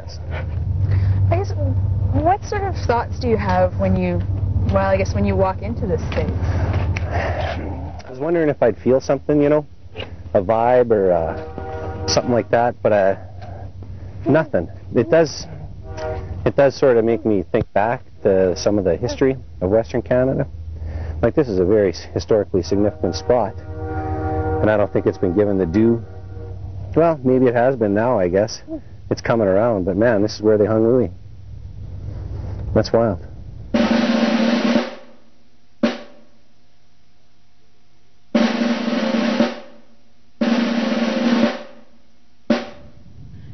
past. I guess, what sort of thoughts do you have when you, well, I guess when you walk into this space? I was wondering if I'd feel something, you know, a vibe or something like that, but nothing. It does sort of make me think back to some of the history of Western Canada. Like, this is a very historically significant spot, and I don't think it's been given the due. Well, maybe it has been now, I guess. It's coming around, but man, this is where they hung Louis. That's wild.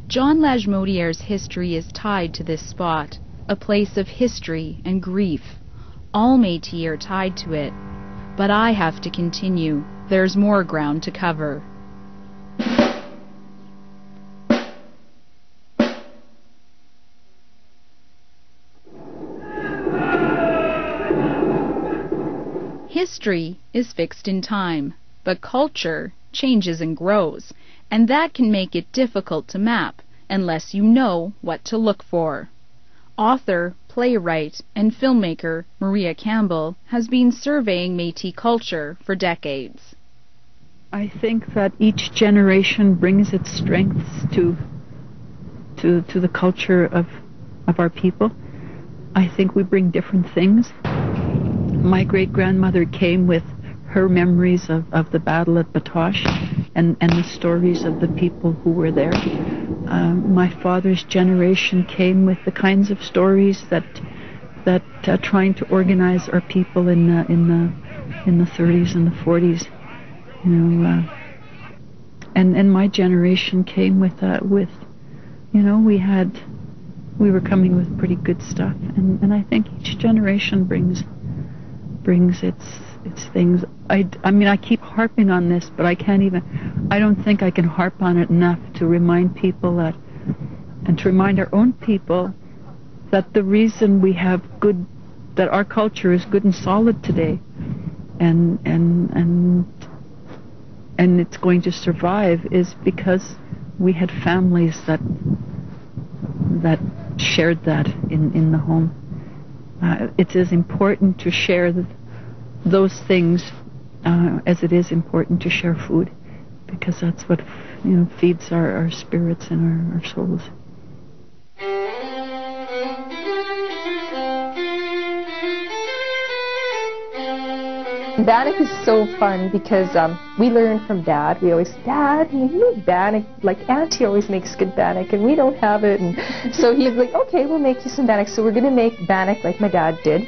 John Lagimodiere's history is tied to this spot, a place of history and grief. All Métis are tied to it, but I have to continue. There's more ground to cover. History is fixed in time, but culture changes and grows, and that can make it difficult to map unless you know what to look for. Author, playwright, and filmmaker Maria Campbell has been surveying Métis culture for decades. I think that each generation brings its strengths to the culture of our people. I think we bring different things. My great-grandmother came with her memories of the battle at Batoche and the stories of the people who were there. My father's generation came with the kinds of stories that trying to organize our people in the 30s and the 40s, you know, and my generation came with you know, we were coming with pretty good stuff, and I think each generation brings its things. I mean, I keep harping on this, but I don't think I can harp on it enough to remind people that, and to remind our own people that the reason we have that our culture is good and solid today, and it's going to survive, is because we had families that shared that in the home. It is important to share those things as it is important to share food, because that's what, you know, feeds our spirits and our souls. Bannock is so fun because we learn from Dad. We always, Dad, you make bannock, like Auntie always makes good bannock, and we don't have it. And so he's like, okay, we'll make you some bannock. So we're going to make bannock like my dad did.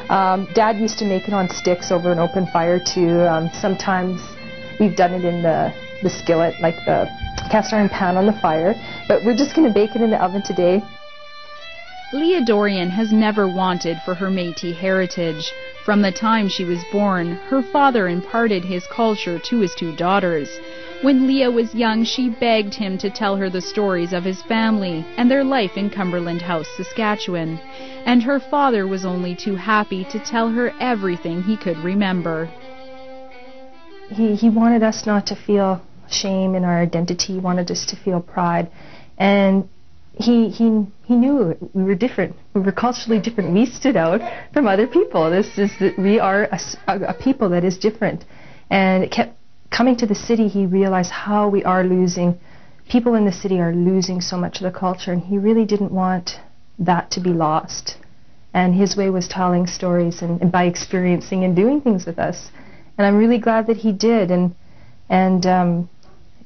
Dad used to make it on sticks over an open fire too. Sometimes we've done it in the skillet, like the cast iron pan on the fire. But we're just going to bake it in the oven today. Leah Dorian has never wanted for her Métis heritage. From the time she was born, her father imparted his culture to his two daughters. When Leah was young, she begged him to tell her the stories of his family and their life in Cumberland House, Saskatchewan. And her father was only too happy to tell her everything he could remember. He wanted us not to feel shame in our identity. He wanted us to feel pride. And he knew we were different. We were culturally different. We stood out from other people. We are a people that is different. And it kept coming to the city. He realized how we are losing. People in the city are losing so much of the culture, and he really didn't want that to be lost. And his way was telling stories and by experiencing and doing things with us. And I'm really glad that he did. And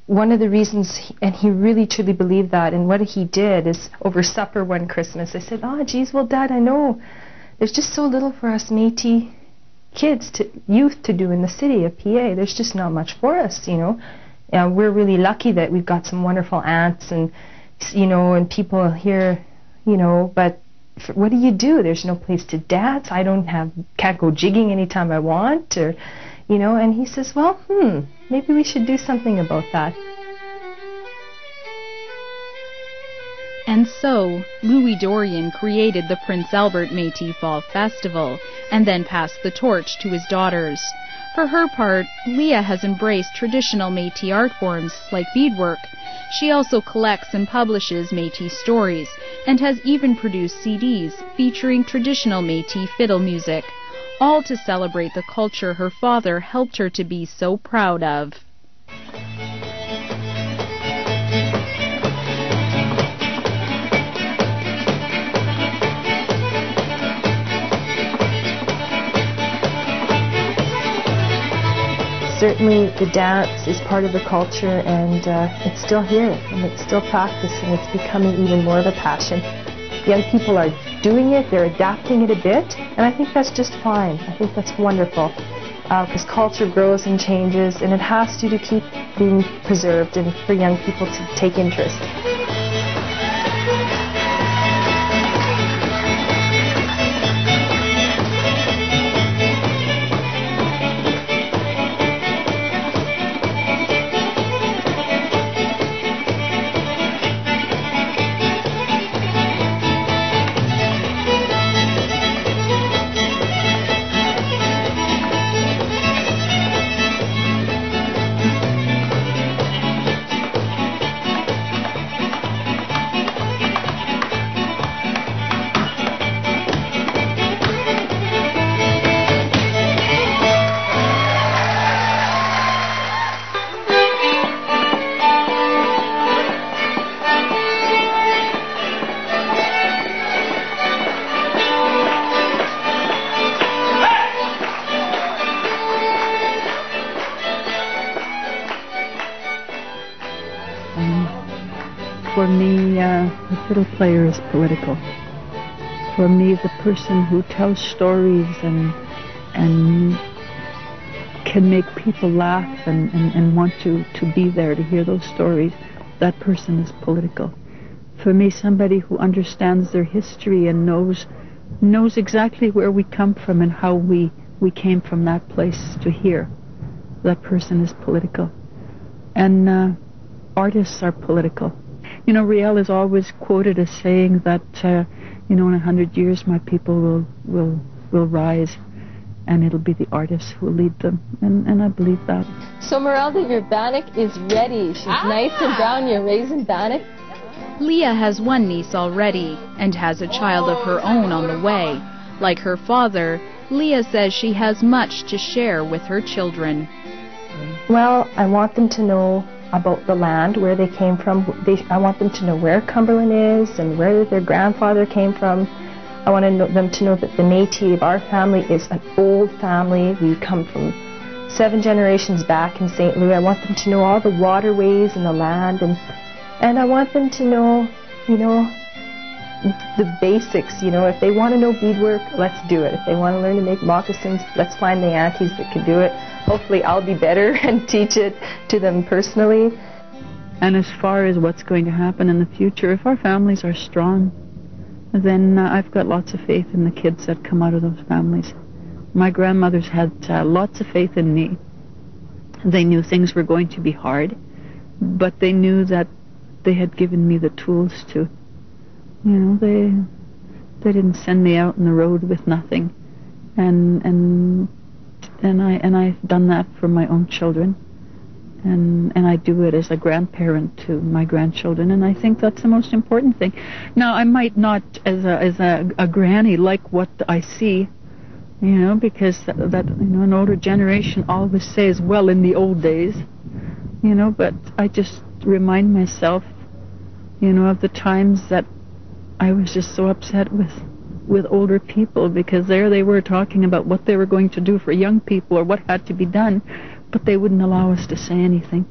one of the reasons, and he really truly believed that, and what he did is over supper one Christmas, I said, oh, geez, well, Dad, I know there's just so little for us Métis kids, youth to do in the city of PA. There's just not much for us, you know. We're really lucky that we've got some wonderful aunts and, you know, and people here, you know, but what do? There's no place to dance. Can't go jigging anytime I want, or, you know. And he says, well, maybe we should do something about that. And so, Louis Dorian created the Prince Albert Métis Fall Festival, and then passed the torch to his daughters. For her part, Leah has embraced traditional Métis art forms like beadwork. She also collects and publishes Métis stories, and has even produced CDs featuring traditional Métis fiddle music, all to celebrate the culture her father helped her to be so proud of. Certainly the dance is part of the culture, and it's still here, and it's still practiced, and it's becoming even more of a passion. Young people are doing it, they're adapting it a bit, and I think that's just fine. I think that's wonderful, because culture grows and changes, and it has to keep being preserved and for young people to take interest. For me, the fiddle player is political. For me, the person who tells stories and can make people laugh and want to be there to hear those stories, that person is political. For me, somebody who understands their history and knows exactly where we come from and how we came from that place to here, that person is political. And artists are political. You know, Riel is always quoted as saying that, in 100 years my people will rise, and it'll be the artists who will lead them, and I believe that. So Merelda, your bannock is ready. She's nice and brown, your raisin bannock. Leah has one niece already, and has a child of her own on the way. Like her father, Leah says she has much to share with her children. Well, I want them to know about the land, where they came from. I want them to know where Cumberland is and where their grandfather came from. I want them to know that the Métis of our family is an old family. We come from 7 generations back in St. Louis. I want them to know all the waterways and the land, and I want them to know, the basics. If they want to know beadwork, let's do it. If they want to learn to make moccasins, let's find the aunties that can do it. Hopefully I'll be better and teach it to them personally. And as far as what's going to happen in the future, if our families are strong, then I've got lots of faith in the kids that come out of those families. My grandmothers had lots of faith in me. They knew things were going to be hard, but they knew that they had given me the tools to, they didn't send me out on the road with nothing. And I've done that for my own children, and I do it as a grandparent to my grandchildren, and I think that's the most important thing. Now, I might not, as a granny, like what I see, because an older generation always says, well, in the old days, but I just remind myself, of the times that I was just so upset with older people, because there they were talking about what they were going to do for young people or what had to be done, but they wouldn't allow us to say anything.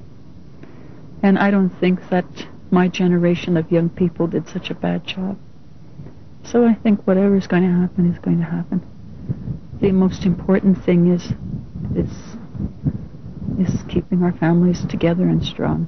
And I don't think that my generation of young people did such a bad job. So I think whatever's going to happen is going to happen. The most important thing is keeping our families together and strong.